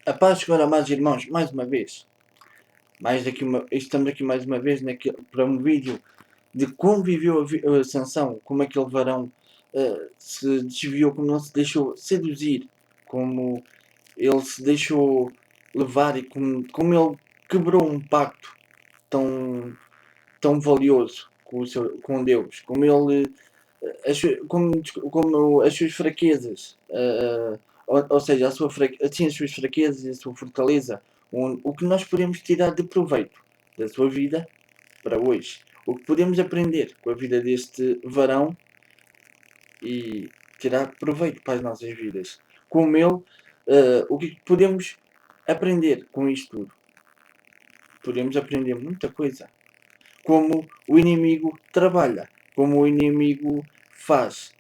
A paz, Senhor, amados irmãos, mais uma vez. Estamos aqui mais uma vez para um vídeo de como viveu a Sansão, como aquele varão se desviou, como não se deixou seduzir, como ele se deixou levar e como ele quebrou um pacto tão valioso com Deus, como ele como as suas fraquezas, ou seja, as suas fraquezas e a sua fortaleza, o que nós podemos tirar de proveito da sua vida para hoje, o que podemos aprender com a vida deste varão e tirar proveito para as nossas vidas. Como ele, o que podemos aprender com isto tudo? Podemos aprender muita coisa. Como o inimigo trabalha, como o inimigo faz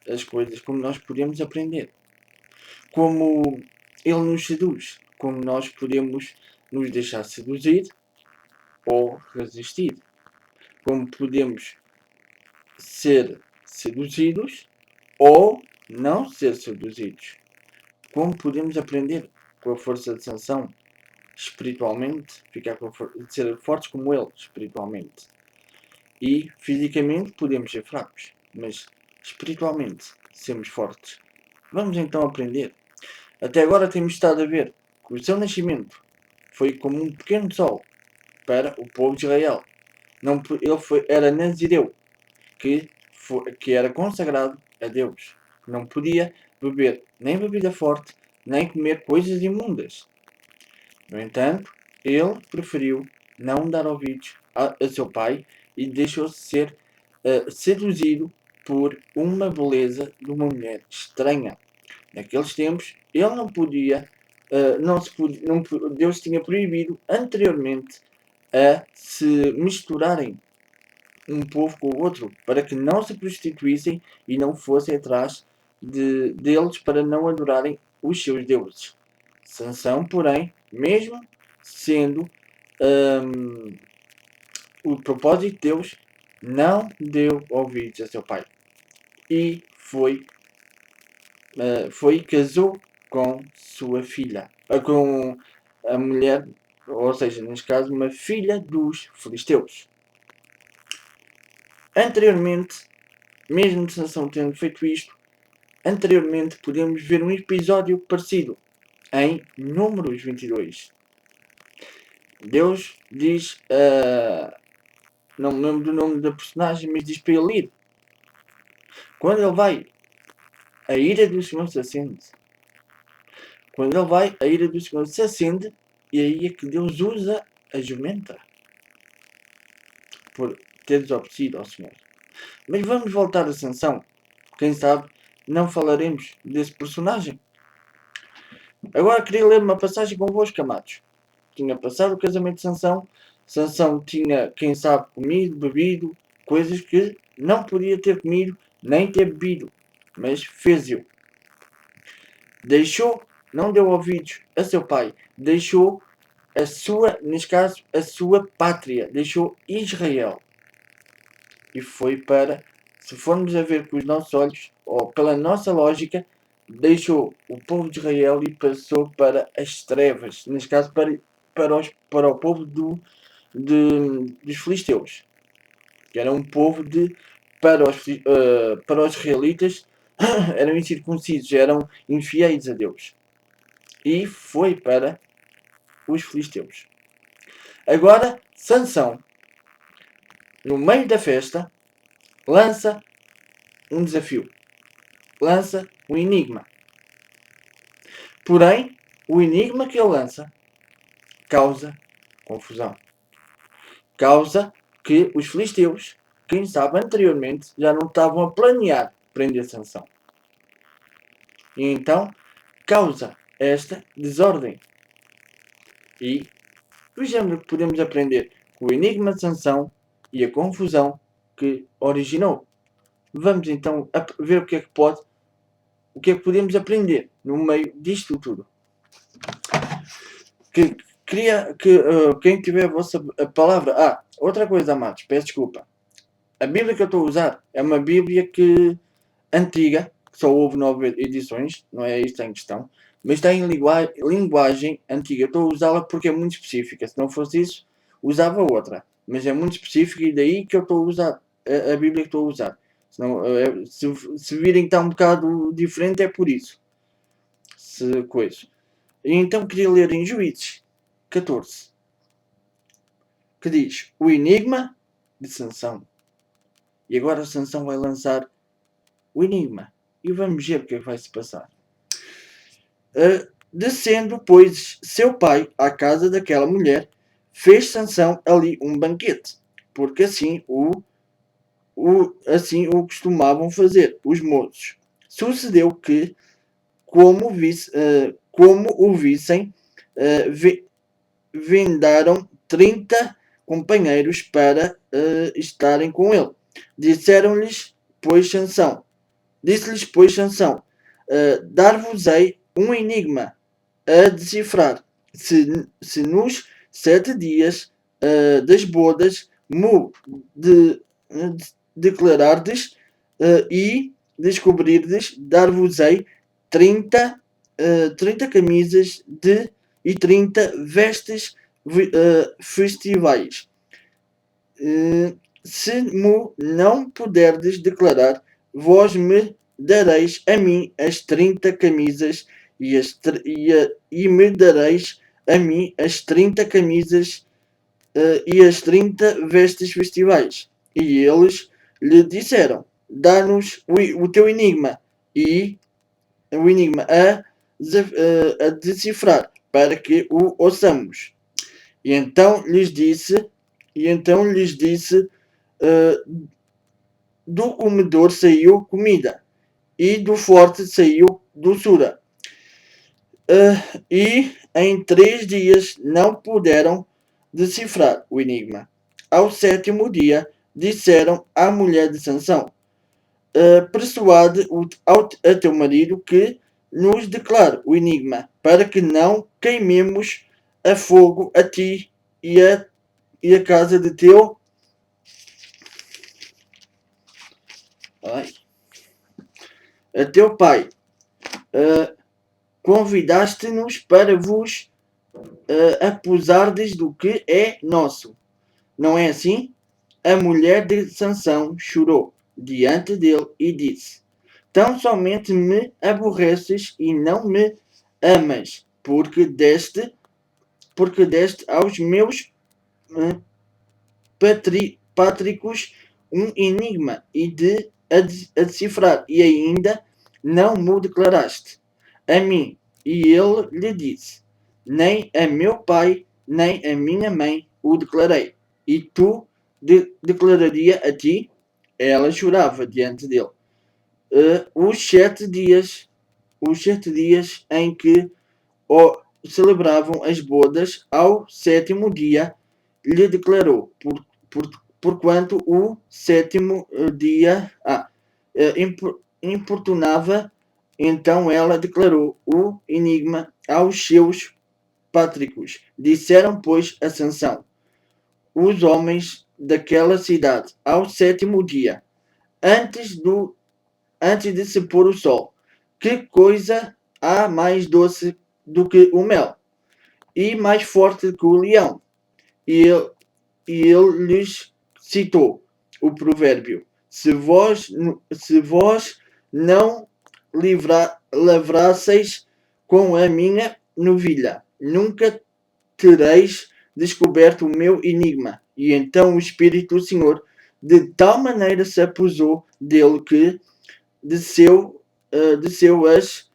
as coisas, como nós podemos aprender, como ele nos seduz, como nós podemos nos deixar seduzir ou resistir, como podemos ser seduzidos ou não ser seduzidos, como podemos aprender com a força de Sansão espiritualmente, ser fortes como ele espiritualmente. E fisicamente podemos ser fracos, mas espiritualmente sermos fortes. Vamos então aprender. Até agora temos estado a ver que o seu nascimento foi como um pequeno sol para o povo de Israel. Era Nazireu, que era consagrado a Deus. Não podia beber nem bebida forte, nem comer coisas imundas. No entanto, ele preferiu não dar ouvidos a seu pai e deixou-se ser seduzido por uma beleza de uma mulher estranha. Naqueles tempos, ele não podia, Deus tinha proibido anteriormente a se misturarem um povo com o outro, para que não se prostituíssem e não fossem atrás deles para não adorarem os seus deuses. Sansão, porém, mesmo sendo o propósito de Deus, não deu ouvidos a seu pai e casou com sua filha, com a mulher, ou seja, neste caso, uma filha dos filisteus. Anteriormente, mesmo Sansão tendo feito isto, anteriormente podemos ver um episódio parecido em Números 22. Deus diz, não me lembro do nome da personagem, mas diz para ele ir. Quando ele vai, a ira do Senhor se acende. Quando ele vai, a ira do Senhor se acende, e aí é que Deus usa a jumenta por ter desobedecido ao Senhor. Mas vamos voltar a Sansão. Quem sabe não falaremos desse personagem. Agora queria ler uma passagem convosco, amados. Tinha passado o casamento de Sansão. Sansão tinha, quem sabe, comido, bebido, coisas que não podia ter comido, nem ter bebido. Mas fez-o. Não deu ouvidos a seu pai. Deixou neste caso, a sua pátria. Deixou Israel. E foi se formos a ver com os nossos olhos, ou pela nossa lógica, deixou o povo de Israel e passou para as trevas. Neste caso, para o povo dos filisteus. Que era um povo para os israelitas, eram incircuncisos, eram infiéis a Deus. E foi para os filisteus. Agora, Sansão, no meio da festa, lança um desafio. Lança um enigma. Porém, o enigma que ele lança causa confusão. Causa que os filisteus, quem sabe anteriormente, já não estavam a planear prender Sansão. E então, causa esta desordem. E vejamos o que podemos aprender com o enigma de Sansão e a confusão que originou. Vamos então ver o que é que podemos aprender no meio disto tudo. Quem tiver a vossa palavra. Outra coisa, amados, peço desculpa. A Bíblia que eu estou a usar é uma Bíblia antiga, que só houve 9 edições, não é isto em questão, mas está em linguagem antiga. Eu estou a usá-la porque é muito específica. Se não fosse isso, usava outra. Mas é muito específica e daí que eu estou a usar a Bíblia que estou a usar. Senão, se virem que está um bocado diferente é por isso. Coisa. E então queria ler em Juízes 14, que diz o enigma de Sansão. E agora Sansão vai lançar o enigma. E vamos ver o que vai se passar. Descendo, pois, seu pai à casa daquela mulher, fez Sansão ali um banquete, porque assim o costumavam fazer os moços. Sucedeu que, como o vissem, vendaram 30 companheiros para estarem com ele. Disse-lhes, pois, Sansão, dar-vos-ei um enigma a decifrar. Se nos 7 dias das bodas declarardes e descobrirdes, dar-vos-ei 30 camisas e 30 vestes festivais. Se me não puderdes declarar, vós me dareis a mim as 30 camisas e me dareis a mim as 30 camisas e as 30 vestes festivais. E eles lhe disseram, dá-nos o teu enigma e o enigma a decifrar, para que o ouçamos. E então lhes disse, do comedor saiu comida, e do forte saiu doçura. E em 3 dias não puderam decifrar o enigma. Ao 7º dia, disseram à mulher de Sansão, persuade a teu marido que nos declare o enigma, para que não queimemos a fogo a ti e a casa de teu a teu pai. Convidaste-nos para vos aposardes do que é nosso. Não é assim? A mulher de Sansão chorou diante dele e disse, tão somente me aborreces e não me amas, porque deste aos meus pátricos um enigma e a decifrar, e ainda não me declaraste a mim. E ele lhe disse, nem a meu pai, nem a minha mãe o declarei. E tu declararia a ti? Ela chorava diante dele. Os 7 dias em que celebravam as bodas, ao 7º dia lhe declarou, porquanto o 7º dia importunava, então ela declarou o enigma aos seus pátricos. Disseram, pois, a Sansão, os homens daquela cidade, ao 7º dia, antes de se pôr o sol, que coisa há mais doce do que o mel, e mais forte que o leão? E ele lhes citou o provérbio, se vós não lavrasseis com a minha novilha, nunca tereis descoberto o meu enigma. E então o Espírito do Senhor de tal maneira se aposou dele que desceu as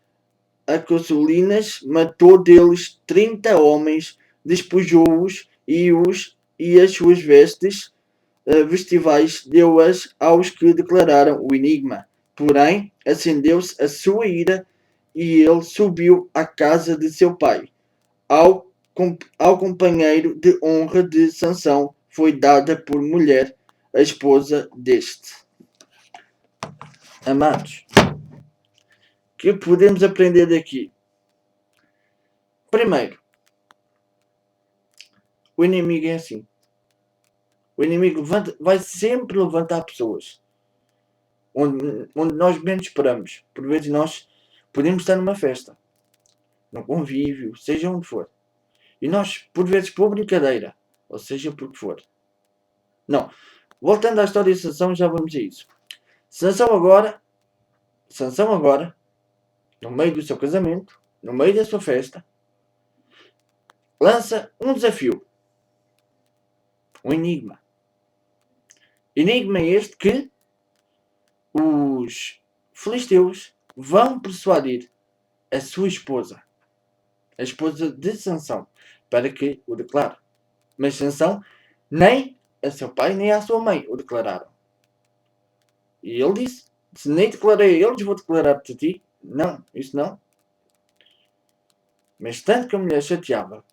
acosolinas, matou deles 30 homens, despojou-os e as suas vestes vestivais deu-as aos que declararam o enigma. Porém, acendeu-se a sua ira e ele subiu à casa de seu pai. Ao companheiro de honra de Sansão foi dada por mulher a esposa deste. Amados, que podemos aprender daqui? Primeiro, o inimigo é assim. O inimigo vai sempre levantar pessoas onde nós menos esperamos. Por vezes nós podemos estar numa festa no convívio, seja onde for. E nós, por vezes, por brincadeira, ou seja, por que for. Não. Voltando à história de Sansão, já vamos a isso. Sansão agora, no meio do seu casamento, no meio da sua festa, lança um desafio. Um enigma. Enigma este que os filisteus vão persuadir a sua esposa, a esposa de Sansão, para que o declare. Mas Sansão nem a seu pai nem a sua mãe o declararam. E ele disse: se nem declarei a eles, vou declarar-te a ti. Não, isso não. Mas tanto que a mulher chateava,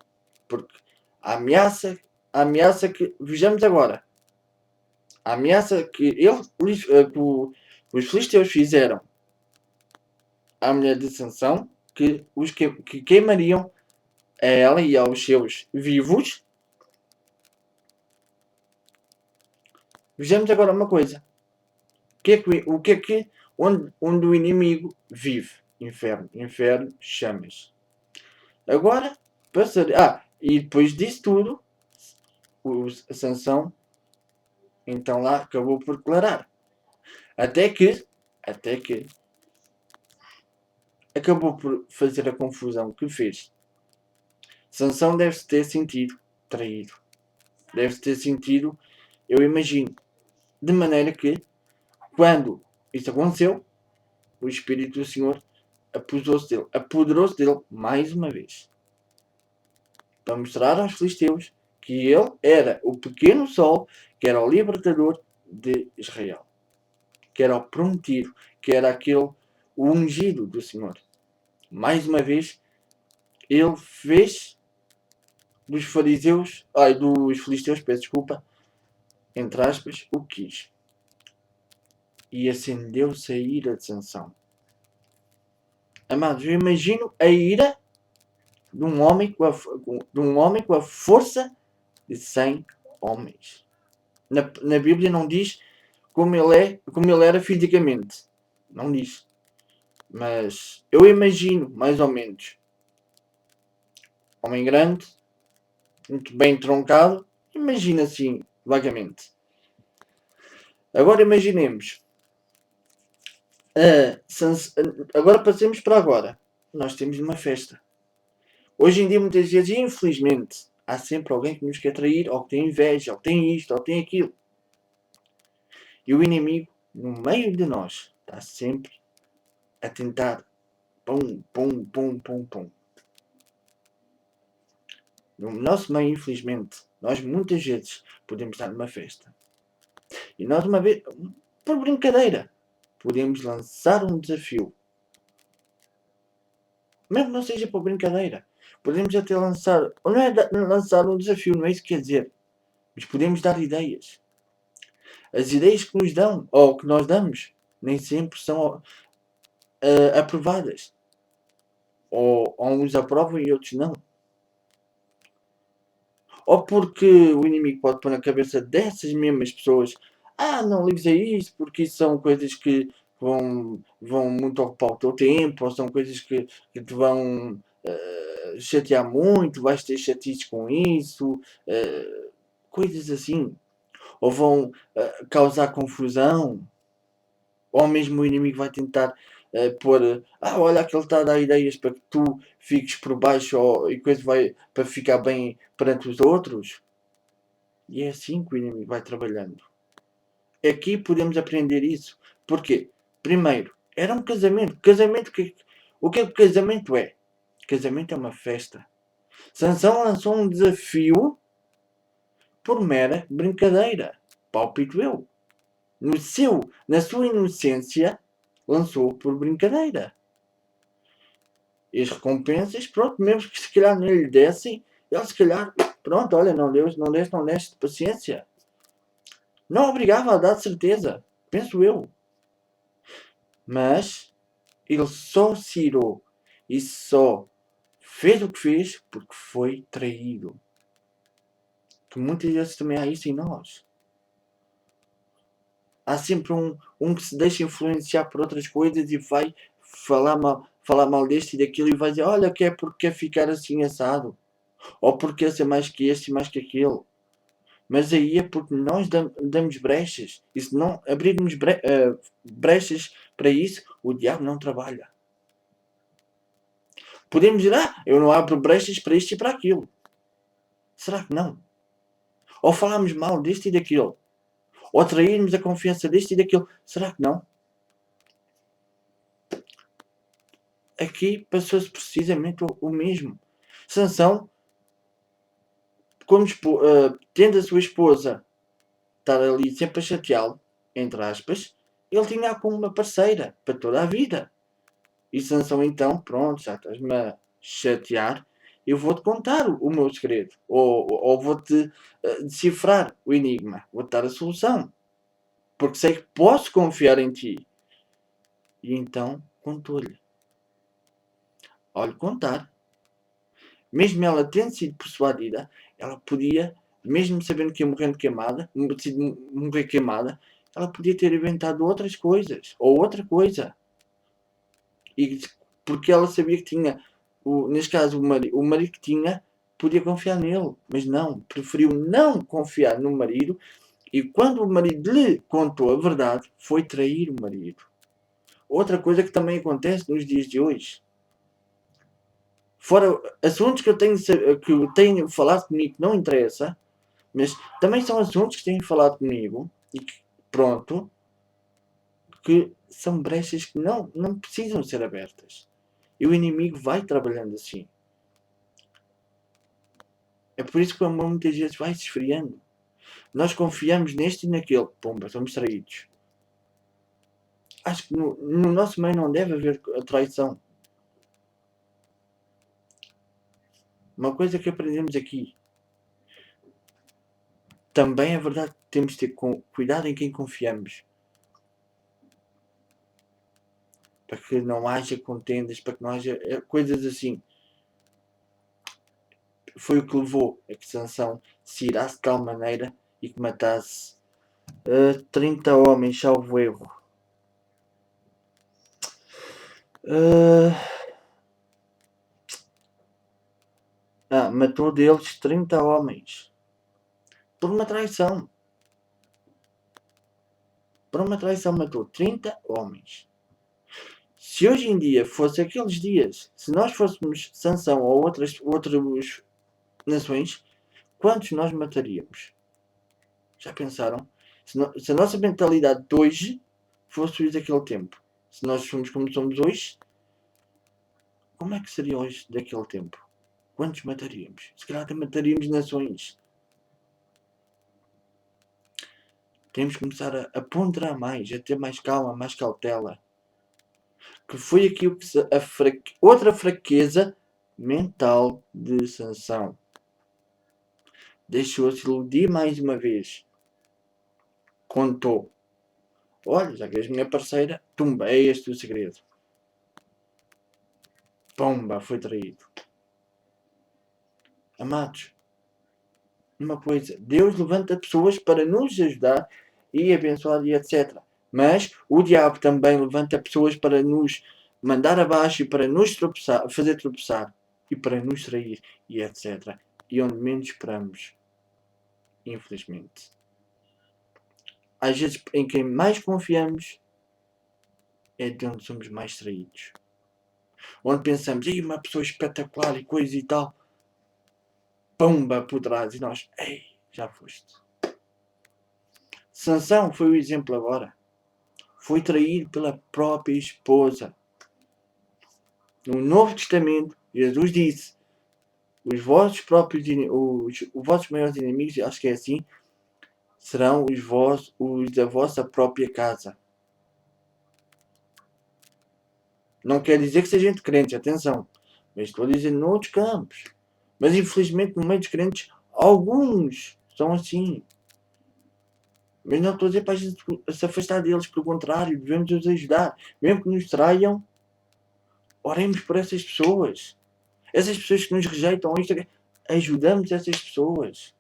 porque a ameaça que, vejamos agora, a ameaça que os filisteus fizeram à mulher de Sansão, que queimariam a ela e aos seus vivos. Vejamos agora uma coisa. Onde o inimigo vive? Inferno. Inferno, chamas. Agora, e depois disso tudo, a Sansão, então lá acabou por declarar. Até que acabou por fazer a confusão que fez. Sansão deve-se ter sentido traído. Deve-se ter sentido, eu imagino, de maneira que, quando isso aconteceu, o Espírito do Senhor apoderou-se dele mais uma vez, para mostrar aos filisteus que ele era o pequeno sol, que era o libertador de Israel, que era o prometido, que era o ungido do Senhor. Mais uma vez, ele fez dos filisteus, peço desculpa, entre aspas, o quis. E acendeu-se a ira de Sansão. Amados, eu imagino a ira de um homem com a força de 100 homens. Na Bíblia não diz como ele era fisicamente. Não diz. Mas eu imagino, mais ou menos, homem grande, muito bem troncado. Imagina assim, vagamente. Agora imaginemos. Agora passemos para agora. Nós temos uma festa. Hoje em dia, muitas vezes, infelizmente, há sempre alguém que nos quer trair, ou que tem inveja, ou que tem isto, ou tem aquilo. E o inimigo, no meio de nós, está sempre a tentar pum, pum, pum, pum, pum. No nosso meio, infelizmente, nós muitas vezes podemos estar numa festa. E nós, uma vez, por brincadeira, podemos lançar um desafio. Mesmo que não seja por brincadeira. Podemos até lançar, ou não é lançar um desafio, não é isso que quer dizer. Mas podemos dar ideias. As ideias que nos dão, ou que nós damos, nem sempre são aprovadas. Ou uns aprovam e outros não. Ou porque o inimigo pode pôr na cabeça dessas mesmas pessoas: não ligues a isso, porque isso são coisas que vão muito ocupar o teu tempo, ou são coisas que te vão chatear muito, vais ter chatices com isso, coisas assim. Ou vão causar confusão, ou mesmo o inimigo vai tentar pôr, olha que ele está a dar ideias para que tu fiques por baixo, e coisa vai para ficar bem perante os outros. E é assim que o inimigo vai trabalhando. Aqui podemos aprender isso. Porquê? Primeiro, era um casamento. O que é que o casamento é? Casamento é uma festa. Sansão lançou um desafio por mera brincadeira. Palpito eu. Na sua inocência, lançou por brincadeira. E as recompensas, pronto, mesmo que se calhar não lhe dessem, ele se calhar, pronto, olha, não deste paciência. Não obrigava a dar de certeza, penso eu. Mas ele só se irou e só fez o que fez porque foi traído. Que muitas vezes também há isso em nós. Há sempre um que se deixa influenciar por outras coisas e vai falar falar mal deste e daquilo e vai dizer, olha que é porque quer ficar assim assado. Ou porque quer ser mais que este e mais que aquele. Mas aí é porque nós damos brechas. E se não abrirmos brechas para isso, o diabo não trabalha. Podemos dizer, eu não abro brechas para isto e para aquilo. Será que não? Ou falarmos mal disto e daquilo. Ou trairmos a confiança disto e daquilo. Será que não? Aqui passou-se precisamente o mesmo. Sansão, tendo a sua esposa estar ali sempre a chateá-lo, entre aspas, ele tinha como uma parceira para toda a vida. E Sansão então, pronto, já estás-me a chatear, eu vou-te contar o meu segredo. Ou vou-te decifrar o enigma. Vou-te dar a solução. Porque sei que posso confiar em ti. E então contou-lhe. Ao-lhe contar, mesmo ela tendo sido persuadida, ela podia, mesmo sabendo que ia morrer queimada, ela podia ter inventado outras coisas. Ou outra coisa. E porque ela sabia que tinha, neste caso, o marido que tinha, podia confiar nele. Mas não, preferiu não confiar no marido. E quando o marido lhe contou a verdade, foi trair o marido. Outra coisa que também acontece nos dias de hoje. Fora assuntos que eu tenho falado comigo que não interessa, mas também são assuntos que têm falado comigo e que, pronto, que são brechas que não precisam ser abertas. E o inimigo vai trabalhando assim. É por isso que o amor muitas vezes vai se esfriando. Nós confiamos neste e naquele. Pomba, somos traídos. Acho que no nosso meio não deve haver traição. Uma coisa que aprendemos aqui. Também é verdade que temos de ter cuidado em quem confiamos. Para que não haja contendas, para que não haja coisas assim. Foi o que levou a que Sansão se irasse de tal maneira e que matasse 30 homens, salvo erro. Matou deles 30 homens. Por uma traição. Por uma traição matou 30 homens. Se hoje em dia fosse aqueles dias, se nós fôssemos Sansão ou outras nações, quantos nós mataríamos? Já pensaram? Se a nossa mentalidade de hoje fosse hoje daquele tempo, se nós somos como somos hoje, como é que seria hoje daquele tempo? Quantos mataríamos? Se calhar até mataríamos nações. Temos que começar a ponderar mais, a ter mais calma, mais cautela. Que foi aquilo que outra fraqueza mental de Sansão. Deixou-se iludir mais uma vez. Contou. Olha, já que és minha parceira, tumbei este o segredo. Pomba, foi traído. Amados, uma coisa, Deus levanta pessoas para nos ajudar e abençoar e etc. Mas o diabo também levanta pessoas para nos mandar abaixo e para nos fazer tropeçar e para nos trair e etc. E onde menos esperamos, infelizmente. Às vezes em quem mais confiamos é de onde somos mais traídos. Onde pensamos, uma pessoa espetacular e coisa e tal, pumba por trás e nós, já foste. Sansão foi o exemplo agora. Foi traído pela própria esposa. No Novo Testamento, Jesus disse, os vossos maiores inimigos, acho que é assim, serão os da vossa própria casa. Não quer dizer que seja gente crente, atenção. Mas estou a dizer noutros campos. Mas infelizmente no meio dos crentes, alguns são assim. Mas não estou a dizer para a gente se afastar deles, pelo contrário, devemos os ajudar. Mesmo que nos traiam, oremos por essas pessoas. Essas pessoas que nos rejeitam, ajudamos essas pessoas.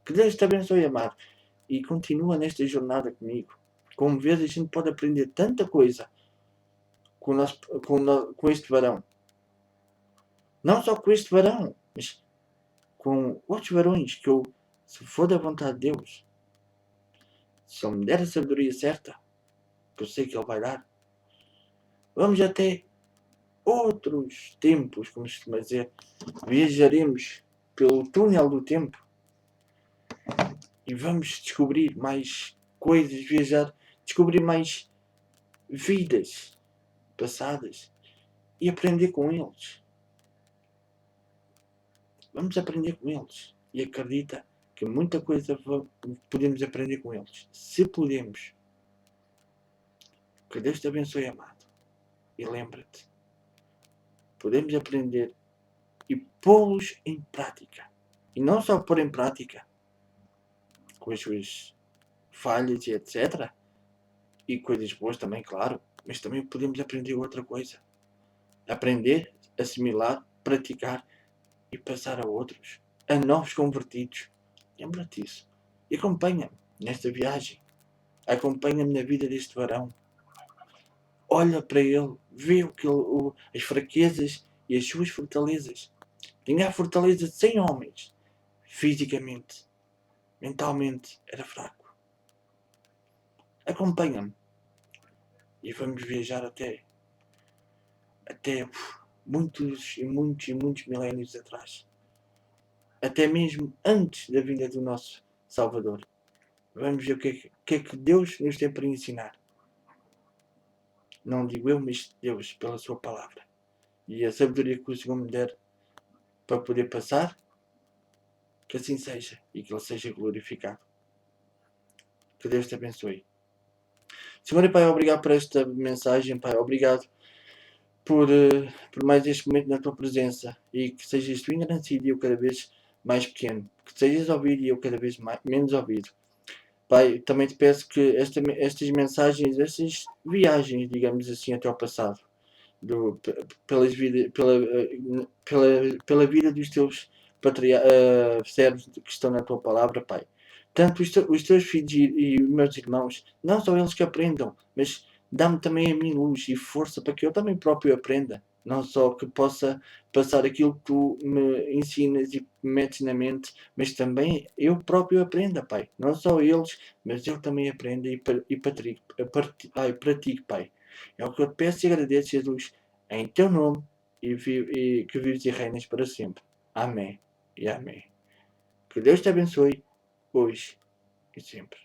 Que Deus te abençoe, amado. E continua nesta jornada comigo. Como vês, a gente pode aprender tanta coisa. com este varão. Não só com este varão, mas com outros varões que eu, se for da vontade de Deus, se Ele me der a sabedoria certa, que eu sei que Ele vai dar, vamos até outros tempos, como se costuma dizer, viajaremos pelo túnel do tempo e vamos descobrir mais coisas, descobrir mais vidas passadas e aprender com eles. Vamos aprender com eles. E acredita que muita coisa podemos aprender com eles. Se podemos. Que Deus te abençoe, amado. E lembra-te, podemos aprender e pô-los em prática. E não só pôr em prática com as suas falhas e etc. E coisas boas também, claro. Mas também podemos aprender outra coisa. Aprender, assimilar, praticar e passar a outros. A novos convertidos. Lembra-te disso. E acompanha-me nesta viagem. Acompanha-me na vida deste varão. Olha para ele, vê as fraquezas e as suas fortalezas. Tinha a fortaleza de 100 homens. Fisicamente, mentalmente, era fraco. Acompanha-me. E vamos viajar até muitos e muitos e muitos milénios atrás. Até mesmo antes da vinda do nosso Salvador. Vamos ver o que é que Deus nos tem para ensinar. Não digo eu, mas Deus, pela sua palavra. E a sabedoria que o Senhor me der para poder passar, que assim seja e que Ele seja glorificado. Que Deus te abençoe. Senhor e Pai, obrigado por esta mensagem, Pai. Obrigado por mais este momento na Tua presença e que sejas Tu engrandecido e eu cada vez mais pequeno. Que sejas ouvido e eu cada vez menos ouvido. Pai, também te peço que estas mensagens, estas viagens, digamos assim, até ao passado, pela vida dos teus servos que estão na tua palavra, Pai. Tanto os teus filhos e os meus irmãos, não só eles que aprendam, mas dá-me também a mim luz e força para que eu também próprio aprenda. Não só que possa passar aquilo que tu me ensinas e metes na mente, mas também eu próprio aprenda, Pai. Não só eles, mas eu também aprenda e pratico, Pai. É o que eu te peço e agradeço, Jesus, em teu nome, e que vives e reinas para sempre. Amém e amém. Que Deus te abençoe, hoje e sempre.